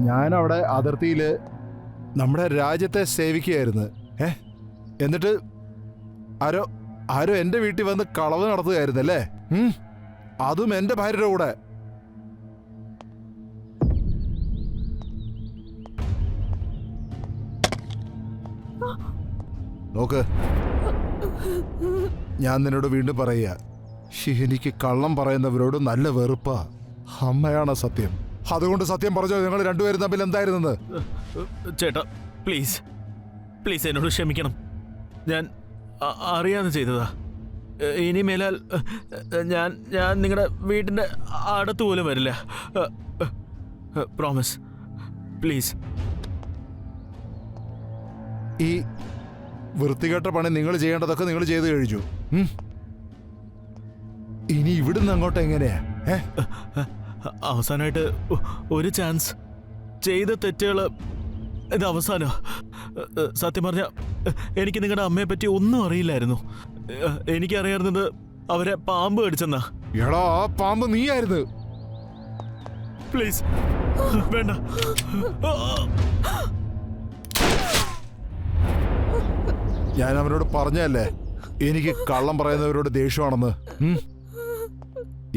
ഞാനവിടെ അതിർത്തിയില് നമ്മുടെ രാജ്യത്തെ സേവിക്കുകയായിരുന്നു. എന്നിട്ട് ആരോ ആരോ എൻ്റെ വീട്ടിൽ വന്ന് കളവ് നടത്തുകയായിരുന്നല്ലേ? അതും എൻ്റെ ഭാര്യയുടെ കൂടെ. നോക്ക്, ഞാൻ നിന്നോട് വീണ്ടും പറയുക, എനിക്ക് കള്ളം പറയുന്നവരോട് നല്ല വെറുപ്പാ. അമ്മയാണ് സത്യം. അതുകൊണ്ട് സത്യം പറഞ്ഞോ, ഞങ്ങൾ രണ്ടുപേരും തമ്മിൽ എന്തായിരുന്നെന്ന്. ചേട്ടാ പ്ലീസ് പ്ലീസ് എന്നോട് ക്ഷമിക്കണം. ഞാൻ അറിയാതെ ചെയ്തതാ. ഇനിമേലാൽ ഞാൻ നിങ്ങളുടെ വീടിൻ്റെ അടുത്ത് പോലും വരില്ല. Promise, please. ഈ വൃത്തികെട്ട പണി നിങ്ങൾ ചെയ്യേണ്ടതൊക്കെ നിങ്ങൾ ചെയ്തു കഴിഞ്ഞു. ഇനി ഇവിടുന്ന് അങ്ങോട്ട് എങ്ങനെയാ? അവസാനമായിട്ട് ഒരു ചാൻസ്. ചെയ്ത തെറ്റുകൾ ഇത് അവസാനം. സത്യം പറഞ്ഞ എനിക്ക് നിങ്ങളുടെ അമ്മയെ പറ്റി ഒന്നും അറിയില്ലായിരുന്നു. എനിക്കറിയാവുന്നത് അവരെ പാമ്പ് കടിച്ചെന്നാ. എടാ, ആ പാമ്പ് നീയായിരുന്നു. പ്ലീസ് വേണ്ട. ഞാൻ അവനോട് പറഞ്ഞല്ലേ എനിക്ക് കള്ളം പറയുന്നവരോട് ദേഷ്യമാണെന്ന്.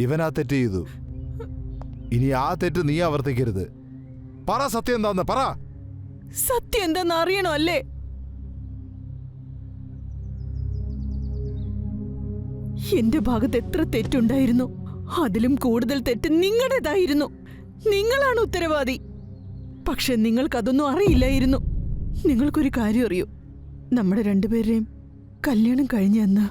ഇവൻ ആ തെറ്റ് ചെയ്തു. ഇനി ആ തെറ്റ് നീ ആവർത്തിക്കരുത്. പറ, സത്യം എന്താന്ന് പറ. സത്യം എന്താന്ന് അറിയണോ അല്ലേ? എന്റെ ഭാഗത്ത് എത്ര തെറ്റുണ്ടായിരുന്നു, അതിലും കൂടുതൽ തെറ്റ് നിങ്ങളുടേതായിരുന്നു. നിങ്ങളാണ് ഉത്തരവാദി. പക്ഷെ നിങ്ങൾക്കതൊന്നും അറിയില്ലായിരുന്നു. നിങ്ങൾക്കൊരു കാര്യം അറിയൂ, നമ്മുടെ രണ്ടുപേരുടെയും കല്യാണം കഴിഞ്ഞെന്ന്.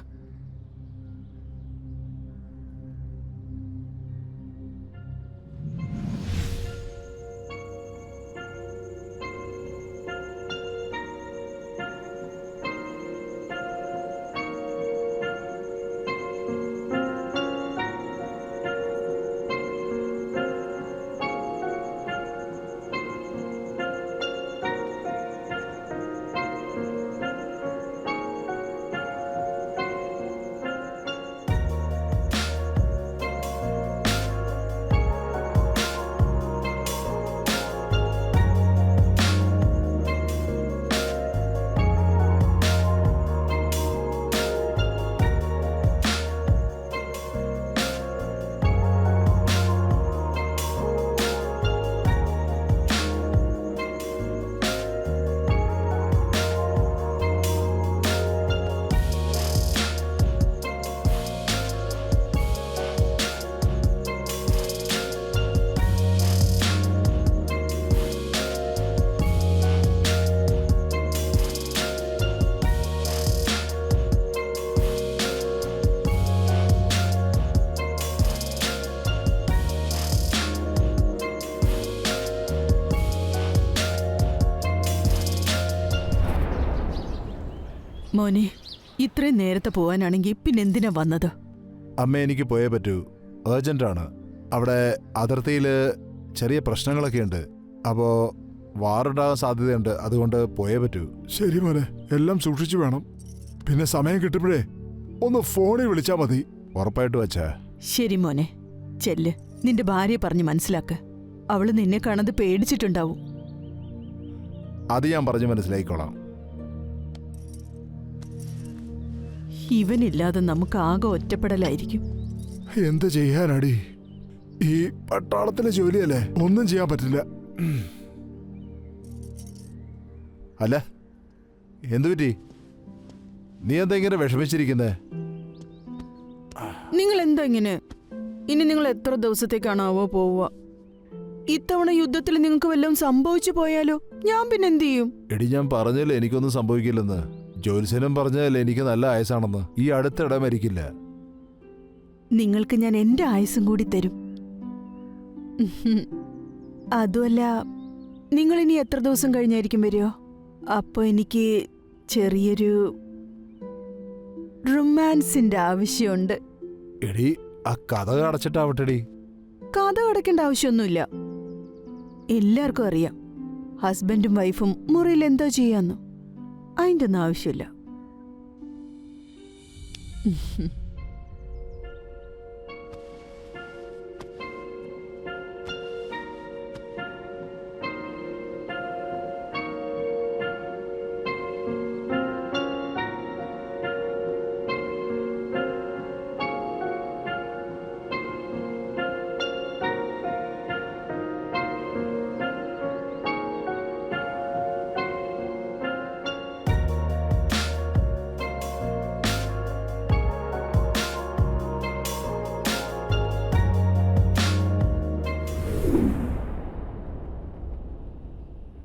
മോനെ, ഇത്രയും നേരത്തെ പോവാനാണെങ്കിൽ പിന്നെന്തിനാ വന്നത്? അമ്മ, എനിക്ക് പോയേ പറ്റൂ. ഏർജന്റാണ്. അവിടെ അതിർത്തിയിൽ ചെറിയ പ്രശ്നങ്ങളൊക്കെ ഉണ്ട്. അപ്പോൾ വാറുണ്ടാകാൻ സാധ്യതയുണ്ട്. അതുകൊണ്ട് പോയേ പറ്റൂ. ശരി മോനെ, എല്ലാം സൂക്ഷിച്ചു വേണം. പിന്നെ സമയം കിട്ടുമ്പോഴേ ഒന്ന് ഫോണിൽ വിളിച്ചാൽ മതി. ഉറപ്പായിട്ട് വച്ചാ. ശരി മോനെ, ചെല്ല്. നിന്റെ ഭാര്യയെ പറഞ്ഞ് മനസ്സിലാക്ക്. അവള് നിന്നെ കാണാതെ പേടിച്ചിട്ടുണ്ടാവും. അത് ഞാൻ പറഞ്ഞ് മനസ്സിലായിക്കോളാം. ഇവനില്ലാതെ നമുക്ക് ആകെ ഒറ്റപ്പെടലായിരിക്കും. എന്ത് ചെയ്യാനടി, ഈ പട്ടാളത്തിലെ ജോലിയല്ലേ, ഒന്നും ചെയ്യാൻ പറ്റില്ല. അല്ല, എന്തുപറ്റി? നീ എന്താ ഇങ്ങനെ വിഷമിച്ചിരിക്കുന്നേ? നിങ്ങൾ എന്താ ഇങ്ങനെ? ഇനി നിങ്ങൾ എത്ര ദിവസത്തേക്കാണാവോ പോവുക? ഇത്തവണ യുദ്ധത്തിൽ നിങ്ങൾക്ക് വല്ലതും സംഭവിച്ചു പോയാലോ? ഞാൻ പിന്നെ എന്ത് ചെയ്യും? എടി, ഞാൻ പറഞ്ഞല്ലേ എനിക്കൊന്നും സംഭവിക്കില്ലെന്ന്. ജോത്സ്യനും പറഞ്ഞല്ലേ എനിക്ക് നല്ല ആയുസാണെന്ന്. ഈ അടുത്തിടെ മരിക്കില്ല. നിങ്ങൾക്ക് ഞാൻ എന്റെ ആയുസും കൂടി തരും. അതുമല്ല, നിങ്ങൾ ഇനി എത്ര ദിവസം കഴിഞ്ഞായിരിക്കും വരിക? അപ്പൊ എനിക്ക് ചെറിയൊരു റൊമാൻസിന്റെ ആവശ്യമുണ്ട്. എടി, ആ കഥ അടച്ചിട്ടാവട്ടെടി. കഥ അടയ്ക്കേണ്ട ആവശ്യമൊന്നുമില്ല. എല്ലാവർക്കും അറിയാം ഹസ്ബൻഡും വൈഫും മുറിയിൽ എന്തോ ചെയ്യാന്ന്. അതിൻ്റെ ഒന്നും ആവശ്യമില്ല.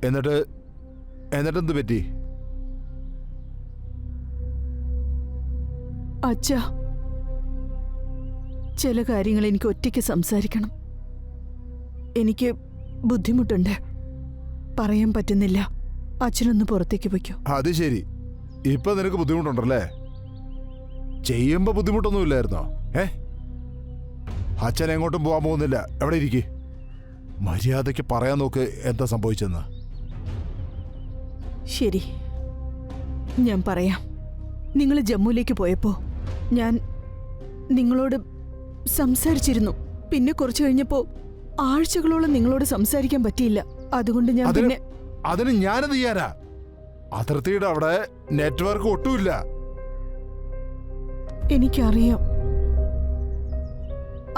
എന്നിട്ടെന്ത് പറ്റി? അച്ഛാ, ചില കാര്യങ്ങൾ എനിക്ക് ഒറ്റയ്ക്ക് സംസാരിക്കണം. എനിക്ക് ബുദ്ധിമുട്ടുണ്ട്, പറയാൻ പറ്റുന്നില്ല. അച്ഛനൊന്ന് പുറത്തേക്ക് പൊയ്ക്കോ. അത് ശരി, ഇപ്പൊ നിനക്ക് ബുദ്ധിമുട്ടുണ്ടല്ലേ? ചെയ്യുമ്പോ ബുദ്ധിമുട്ടൊന്നുമില്ലായിരുന്നോ? അച്ഛൻ എങ്ങോട്ടും പോകാൻ പോകുന്നില്ല. എവിടെ ഇരിക്കെ, മര്യാദയ്ക്ക് പറയാൻ നോക്ക് എന്താ സംഭവിച്ചെന്ന്. ശരി, ഞാൻ പറയാം. നിങ്ങൾ ജമ്മുവിലേക്ക് പോയപ്പോ ഞാൻ നിങ്ങളോട് സംസാരിച്ചിരുന്നു. പിന്നെ കുറച്ചു കഴിഞ്ഞപ്പോ ആഴ്ചകളോളം നിങ്ങളോട് സംസാരിക്കാൻ പറ്റിയില്ല. അതുകൊണ്ട് ഞാൻ പിന്നെ അതിന് ഞാനെന്ത് ചെയ്യാനാ? അതിർത്തിയുടെ അവിടെ നെറ്റ്വർക്ക് ഒട്ടുമില്ല. എനിക്കറിയാം.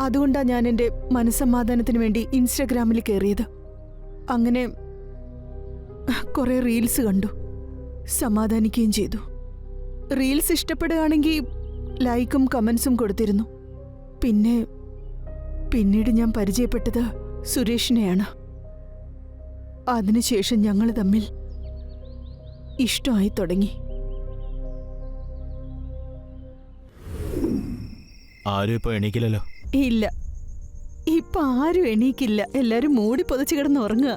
അതുകൊണ്ടാ ഞാൻ എൻ്റെ മനസ്സമാധാനത്തിന് വേണ്ടി ഇൻസ്റ്റഗ്രാമിൽ കയറിയത്. അങ്ങനെ കുറെ റീൽസ് കണ്ടു, സമാധാനിക്കുകയും ചെയ്തു. റീൽസ് ഇഷ്ടപ്പെടുകയാണെങ്കിൽ ലൈക്കും കമൻസും കൊടുത്തിരുന്നു. പിന്നീട് ഞാൻ പരിചയപ്പെട്ടത് സുരേഷിനെയാണ്. അതിനുശേഷം ഞങ്ങൾ തമ്മിൽ ഇഷ്ടമായി തുടങ്ങി. ആരും ഇപ്പൊ എണീക്കില്ലല്ലോ. ഇല്ല, ഇപ്പൊ ആരും എണീക്കില്ല. എല്ലാരും മൂടി പൊതച്ചു കിടന്ന് ഉറങ്ങുക.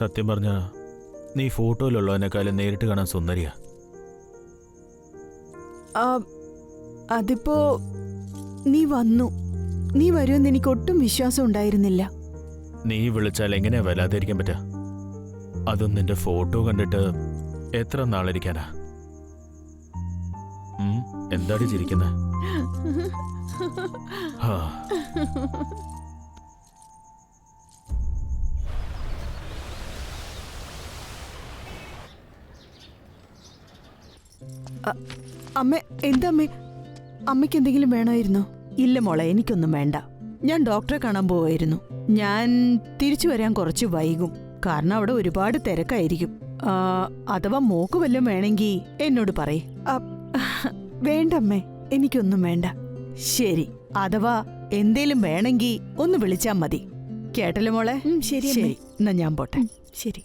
സത്യം പറഞ്ഞ നീ ഫോട്ടോയിലുള്ളതിനേക്കാളും നേരിട്ട് കാണാൻ സുന്ദരിയാ. അതിപ്പോ നീ വരുമെന്ന് എനിക്ക് ഒട്ടും വിശ്വാസം ഉണ്ടായിരുന്നില്ല. നീ വിളിച്ചാൽ എങ്ങനെയാ വരാതിരിക്കാൻ പറ്റാ? അതും നിന്റെ ഫോട്ടോ കണ്ടിട്ട് എത്ര നാളിരിക്കാനാ? എന്താടി ചിരിക്കുന്നേ? അമ്മ, എന്താ അമ്മേ? അമ്മയ്ക്ക് എന്തെങ്കിലും വേണമായിരുന്നോ? ഇല്ല മോളെ, എനിക്കൊന്നും വേണ്ട. ഞാൻ ഡോക്ടറെ കാണാൻ പോവായിരുന്നു. ഞാൻ തിരിച്ചു വരാൻ കുറച്ച് വൈകും, കാരണം അവിടെ ഒരുപാട് തിരക്കായിരിക്കും. അഥവാ മോക്ക് വല്ലതും വേണമെങ്കിൽ എന്നോട് പറയ്. വേണ്ടമ്മേ, എനിക്കൊന്നും വേണ്ട. ശരി, അഥവാ എന്തേലും വേണമെങ്കിൽ ഒന്ന് വിളിച്ചാ മതി. കേട്ടല്ലോ മോളെ? ശരി, എന്നാ ഞാൻ പോട്ടെ. ശരി.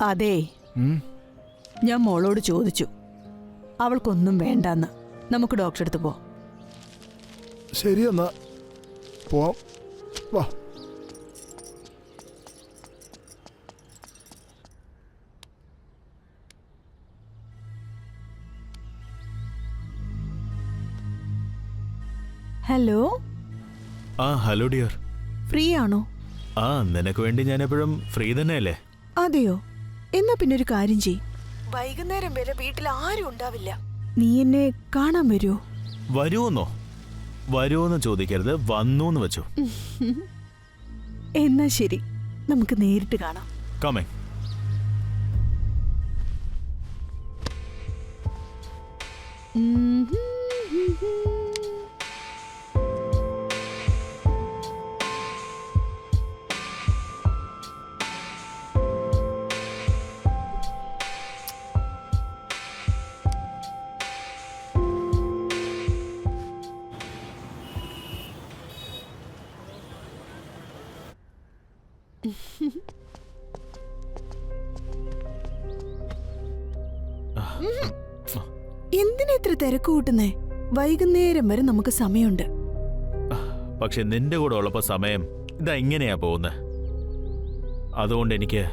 അതെ, ഞാൻ മോളോട് ചോദിച്ചു, അവൾക്കൊന്നും വേണ്ടെന്ന്. നമുക്ക് ഡോക്ടറെ അടുത്ത് പോ. ശരി, എന്നാ പോവാം. വാ. ഹലോ. Hello dear. ഫ്രീ ആണോ? നിനക്ക് വേണ്ടി ഞാൻ എപ്പോഴും ഫ്രീ തന്നെയല്ലേ? അതെയോ? എന്നാ പിന്നെ ഒരു കാര്യം ചെയ്, വൈകുന്നേരം വരെ വീട്ടിൽ ആരും ഉണ്ടാവില്ല. നീ എന്നെ കാണാൻ വരുമോ? വരുമോന്ന് ചോദിക്കരുത്, വന്നൂന്ന് വെച്ചു. എന്നാ ശരി, നമുക്ക് നേരിട്ട് കാണാം. കമേ. എന്തിനാ ഇത്ര തിരക്ക് കൂട്ടുന്നേ? വൈകുന്നേരം വരെ നമുക്ക് സമയമുണ്ട്. പക്ഷെ നിന്റെ കൂടെ ഉള്ളപ്പോ സമയം ഇതാ ഇങ്ങനെയാ പോകുന്നത്. അതുകൊണ്ട് എനിക്ക്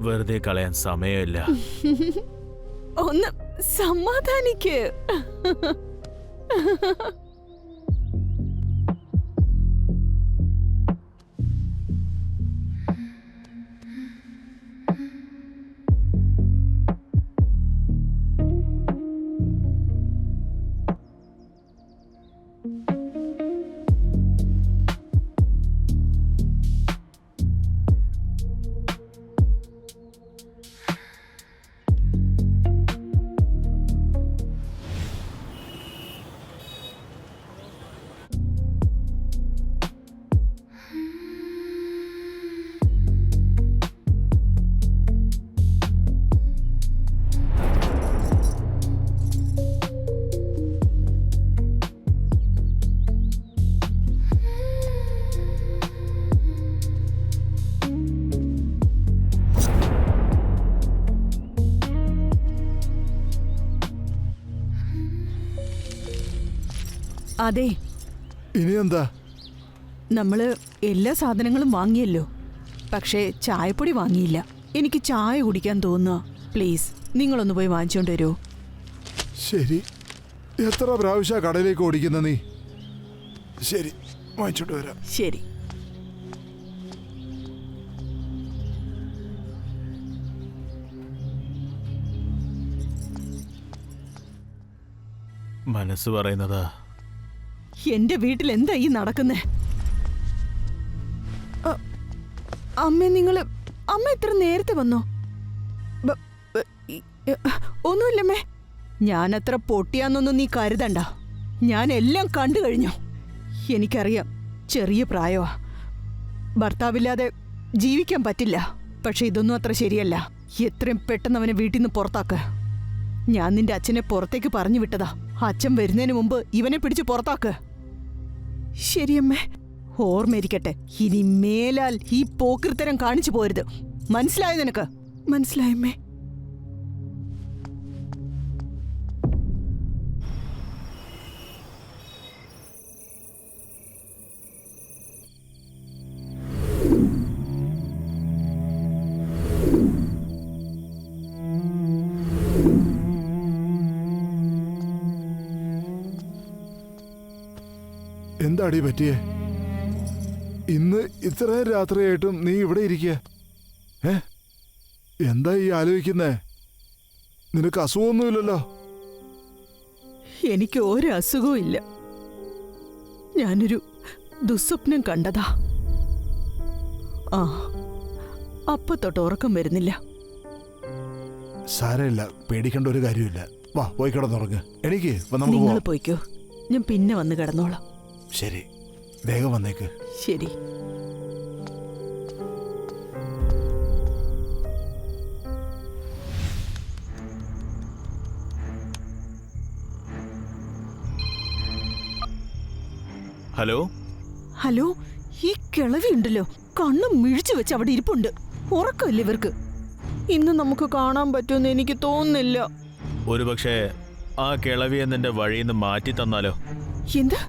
വെറുതെ കളയാൻ സമയമില്ല. ഒന്ന് സമാധാനിക്ക്. അതെ, ഇനി എന്താ? നമ്മള് എല്ലാ സാധനങ്ങളും വാങ്ങിയല്ലോ, പക്ഷേ ചായപ്പൊടി വാങ്ങിയില്ല. എനിക്ക് ചായ കുടിക്കാൻ തോന്നുക. പ്ലീസ് നിങ്ങളൊന്ന് പോയി വാങ്ങിച്ചോണ്ട് വരുമോ? ശരി, എത്ര പ്രാവശ്യം കടയിലേക്ക് ഓടിക്കുന്ന നീ? ശരി, വാങ്ങിച്ചോണ്ട് വരാം. ശരി. മനസ്സ് പറയുന്നതാ. എന്റെ വീട്ടിൽ എന്താ ഈ നടക്കുന്നേ? അമ്മ ഇത്ര നേരത്തെ വന്നോ? ഒന്നുമില്ലമ്മേ. ഞാനത്ര പൊട്ടിയാന്നൊന്നും നീ കരുതണ്ട. ഞാൻ എല്ലാം കണ്ടു കഴിഞ്ഞു. എനിക്കറിയാം, ചെറിയ പ്രായമാ, ഭർത്താവില്ലാതെ ജീവിക്കാൻ പറ്റില്ല. പക്ഷെ ഇതൊന്നും അത്ര ശരിയല്ല. എത്രയും പെട്ടെന്ന് അവനെ വീട്ടിൽ നിന്ന് പുറത്താക്ക. ഞാൻ നിന്റെ അച്ഛനെ പുറത്തേക്ക് പറഞ്ഞു വിട്ടതാ. അച്ഛൻ വരുന്നതിന് മുമ്പ് ഇവനെ പിടിച്ച് പുറത്താക്ക്. ശരിയമ്മേ, ഓർമ്മയിരിക്കട്ടെ. ഇനി മേലാൽ ഈ പോക്കൃത്തരം കാണിച്ചു പോരുത്. മനസ്സിലായോ നിനക്ക്? മനസ്സിലായമ്മേ. എന്താടി പറ്റിയേ? ഇന്ന് ഇത്രയും രാത്രിയായിട്ടും നീ ഇവിടെ ഇരിക്കുക? എന്താ ഈ ആലോചിക്കുന്നേ? നിനക്ക് അസുഖമൊന്നുമില്ലല്ലോ? എനിക്ക് ഒരു അസുഖവും ഇല്ല. ഞാനൊരു ദുസ്വപ്നം കണ്ടതാ. അപ്പൊ തൊട്ട് ഉറക്കം വരുന്നില്ല. സാരമില്ല, പേടിക്കേണ്ട ഒരു കാര്യമില്ല. വാ, പോയി കിടന്നുറങ്ങ്. എനിക്ക് നിങ്ങൾ പോയിക്കോ, ഞാൻ പിന്നെ വന്ന് കിടന്നോളാം. ശരി, വേഗം വന്നേക്ക്. ശരി. ഹലോ ഹലോ, ഈ കിളവി ഉണ്ടല്ലോ, കണ്ണും മിഴിച്ചു വെച്ച് അവിടെ ഇരിപ്പുണ്ട്. ഉറക്കമില്ല ഇവർക്ക്. ഇന്ന് നമുക്ക് കാണാൻ പറ്റുമെന്ന് എനിക്ക് തോന്നുന്നില്ല. ഒരുപക്ഷെ ആ കിളവിയെ നിന്റെ വഴിയിൽ നിന്ന് മാറ്റി തന്നാലോ? എന്താ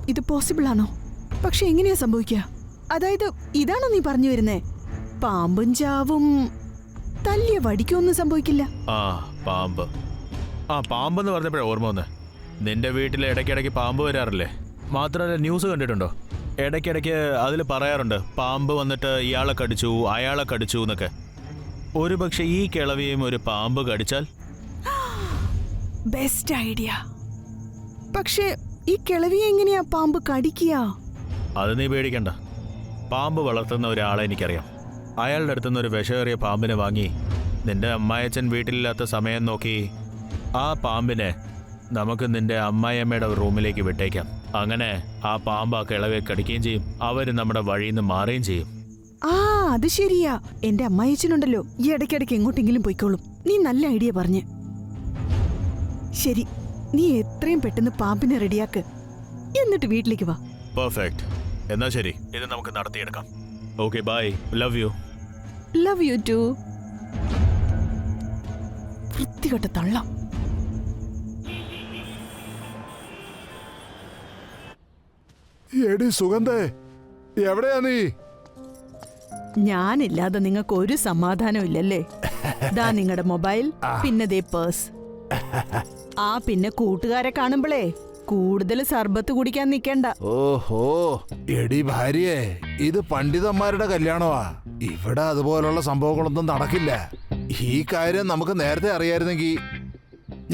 ഇത് പോസിബിൾ ആണോ? പക്ഷെ എങ്ങനെയാ സംഭവിക്കുക? അതായത് ഇതാണോ നീ പറഞ്ഞു വരുന്നേ? പാമ്പും ചാവും തല്ലിയ വടിക്കൊന്നും സംഭവിക്കില്ല. പാമ്പെന്ന് പറഞ്ഞപ്പോഴേ ഓർമ്മ വന്നേ. നിന്റെ വീട്ടിൽ ഇടയ്ക്കിടയ്ക്ക് പാമ്പ് വരാറില്ലേ? മാത്രമല്ല, ന്യൂസ് കണ്ടിട്ടുണ്ടോ? ഇടയ്ക്കിടയ്ക്ക് അതിൽ പറയാറുണ്ട്, പാമ്പ് വന്നിട്ട് ഇയാളെ കടിച്ചു, അയാളെ കടിച്ചു എന്നൊക്കെ. ഒരുപക്ഷെ ഈ കിളവിയും ഒരു പാമ്പ് കടിച്ചാൽ? Best idea. പക്ഷേ ഈ കിളവിയെ എങ്ങനെയാ പാമ്പ് കടിക്കുക? അത് നീ പേടിക്കണ്ട. പാമ്പ് വളർത്തുന്ന ഒരാളെ എനിക്കറിയാം. അയാളുടെ അടുത്തുനിന്ന് ഒരു വിഷമേറിയ പാമ്പിനെ വാങ്ങി നിന്റെ അമ്മായച്ചൻ വീട്ടിലില്ലാത്ത സമയം നോക്കി ആ പാമ്പിനെ നമുക്ക് നിന്റെ അമ്മായിയമ്മയുടെ റൂമിലേക്ക് വിട്ടേക്കാം. അങ്ങനെ ആ പാമ്പ് ആ കിളവെ കടിക്കുകയും ചെയ്യും, അവര് നമ്മുടെ വഴിയിൽ നിന്ന് മാറുകയും ചെയ്യും. അത് ശരിയാ. എന്റെ അമ്മായിച്ചനുണ്ടല്ലോ, ഈ ഇടയ്ക്കിടയ്ക്ക് എങ്ങോട്ടെങ്കിലും പോയിക്കോളും. നീ നല്ല ഐഡിയ പറഞ്ഞ്. ശരി, നീ എത്രയും പെട്ടെന്ന് പാമ്പിനെ റെഡിയാക്ക്, എന്നിട്ട് വീട്ടിലേക്ക് വാ. പെർഫെക്റ്റ്. എന്നാ ശരി, ഇത് നമുക്ക് നടത്തിയെടുക്കാം. Okay, bye. Love you. Love you too. വൃത്തികെട്ട തള്ളം. എടി സുഗന്ധേ, എവിടെയാ നീ? ഞാനില്ലാതെ നിങ്ങൾക്ക് ഒരു സമാധാനം ഇല്ലല്ലേ? ദാ നിങ്ങളുടെ മൊബൈൽ, പിന്നെ ദേ പേഴ്സ്. പിന്നെ കൂട്ടുകാരെ കാണുമ്പോഴേ കൂടുതൽ സർബത്ത് കുടിക്കാൻ നിൽക്കണ്ട. ഓഹോ, എടി ഭാര്യയെ, ഇത് പണ്ഡിതന്മാരുടെ കല്യാണമാ. ഇവിടെ അതുപോലുള്ള സംഭവങ്ങളൊന്നും നടക്കില്ല. ഈ കാര്യം നമുക്ക് നേരത്തെ അറിയായിരുന്നെങ്കിൽ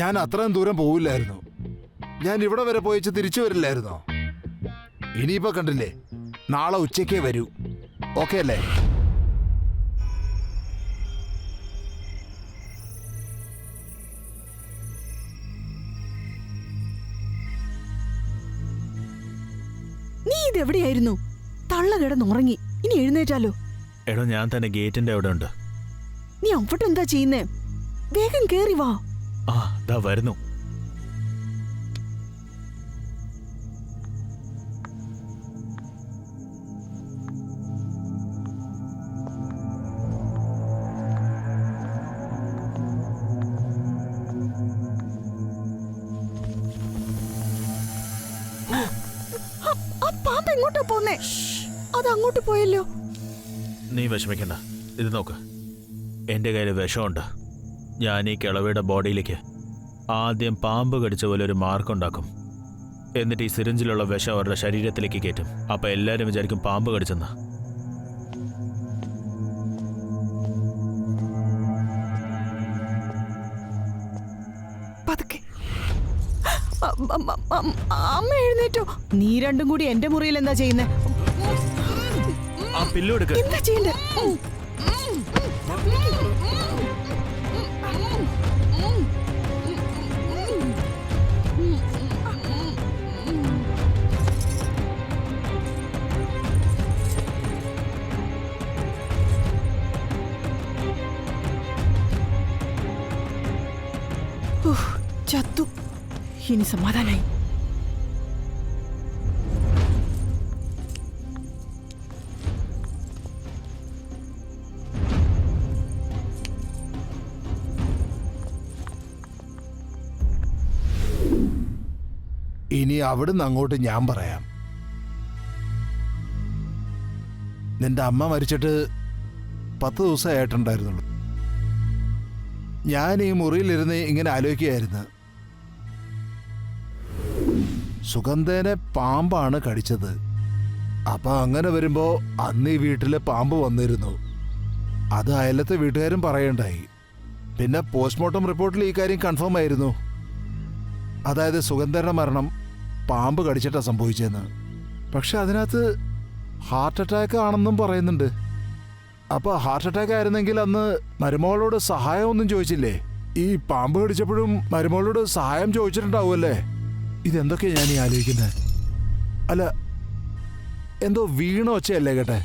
ഞാൻ അത്രയും ദൂരം പോവില്ലായിരുന്നു. ഞാൻ ഇവിടെ വരെ പോയിച്ച് തിരിച്ചു വരില്ലായിരുന്നോ? ഇനിയിപ്പോ കണ്ടില്ലേ, നാളെ ഉച്ചയ്ക്കേ വരൂ. ഓക്കെ അല്ലേ? നീ ഇതെവിടെയായിരുന്നു? തള്ള കിടന്നുറങ്ങി. ഇനി എഴുന്നേറ്റാലോ? എടോ, ഞാൻ തന്നെ ഗേറ്റിന്റെ അവിടെ ഉണ്ട്. നീ അവിടെ എന്താ ചെയ്യുന്നേ? വേഗം കേറി വാ. ദാ വരുന്നു. മോനെ അത് അങ്ങോട്ട് പോയല്ലോ. നീ വിഷമിക്കണ്ട, ഇത് നോക്ക്, എൻ്റെ കയ്യിൽ വിഷമുണ്ട്. ഞാൻ ഈ കിളവിയുടെ ബോഡിയിലേക്ക് ആദ്യം പാമ്പ് കടിച്ച പോലെ ഒരു മാർക്ക് ഉണ്ടാക്കും. എന്നിട്ട് ഈ സിറിഞ്ചിലുള്ള വിഷം അവരുടെ ശരീരത്തിലേക്ക് കയറ്റും. അപ്പം എല്ലാവരും വിചാരിക്കും പാമ്പ് കടിച്ചെന്ന്. പതുക്കെ. അമ്മ എഴുന്നേറ്റോ? നീ രണ്ടും കൂടി എന്റെ മുറിയിൽ എന്താ ചെയ്യുന്നേ? ആ പില്ലോ എടുക്ക. എന്താ ചെയ്യണ്ടേ? ചത്തു. ഇനി സമാധാനായി. ഇനി അവിടുന്ന് അങ്ങോട്ട് ഞാൻ പറയാം. നിന്റെ അമ്മ മരിച്ചിട്ട് 10 ദിവസമായിട്ടുണ്ടായിരുന്നുള്ളൂ. ഞാൻ ഈ മുറിയിലിരുന്ന് ഇങ്ങനെ ആലോചിക്കുകയായിരുന്നു. സുഗന്ധനെ പാമ്പാണ് കടിച്ചത്. അപ്പൊ അങ്ങനെ വരുമ്പോ അന്ന് ഈ വീട്ടിലെ പാമ്പ് വന്നിരുന്നു. അത് അയലത്തെ വീട്ടുകാരും പറയണ്ടായി. പിന്നെ പോസ്റ്റ്മോർട്ടം റിപ്പോർട്ടിൽ ഈ കാര്യം കൺഫേം ആയിരുന്നു. അതായത് സുഗന്ധയുടെ മരണം പാമ്പ് കടിച്ചിട്ടാ സംഭവിച്ചതെന്ന്. പക്ഷെ അതിനകത്ത് ഹാർട്ട് അറ്റാക്ക് ആണെന്നും പറയുന്നുണ്ട്. അപ്പൊ ഹാർട്ട് അറ്റാക്ക് ആയിരുന്നെങ്കിൽ അന്ന് മരുമകളോട് സഹായം ഒന്നും ചോദിച്ചില്ലേ? ഈ പാമ്പ് കടിച്ചപ്പോഴും മരുമകളോട് സഹായം ചോദിച്ചിട്ടുണ്ടാവുമല്ലേ? ഇതെന്തൊക്കെയാ ഞാൻ ഈ ആലോചിക്കുന്നത്? അല്ല, എന്തോ വീണ ഒച്ചയല്ലേ കേട്ടെ?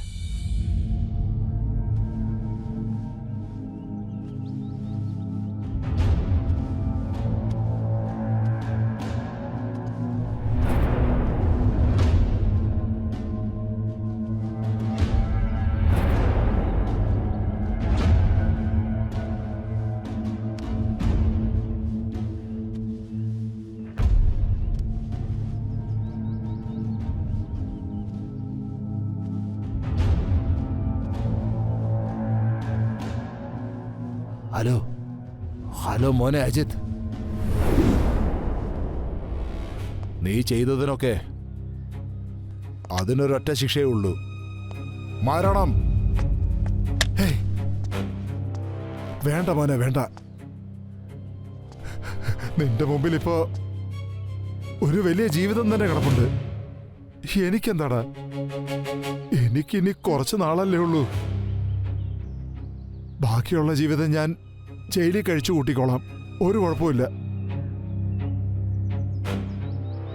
ഹലോ ഹലോ മോനെ അജിത്, നീ ചെയ്തതിനൊക്കെ അതിനൊരൊറ്റ ശിക്ഷയേ ഉള്ളൂ, മരണം. ഹേയ്, വേണ്ട മോനെ വേണ്ട. നിന്റെ മുമ്പിൽ ഇപ്പോ ഒരു വലിയ ജീവിതം തന്നെ കിടപ്പുണ്ട്. എനിക്കെന്താടാ? എനിക്കിനി കുറച്ച് നാളല്ലേ ഉള്ളൂ. ബാക്കിയുള്ള ജീവിതം ഞാൻ ജയിലിൽ കഴിച്ചു കൂട്ടിക്കോളാം, ഒരു കുഴപ്പമില്ല.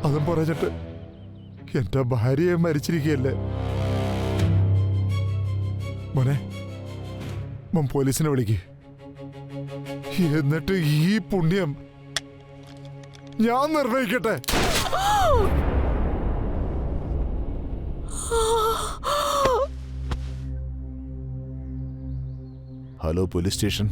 അതും പറഞ്ഞിട്ട് എന്റെ ഭാര്യയെ മരിച്ചിരിക്കുകയല്ലേ മോനെ. മോൻ പോലീസിനെ വിളിക്ക്. എന്നിട്ട് ഈ പുണ്യം ഞാൻ നിർണയിക്കട്ടെ. Hello police station.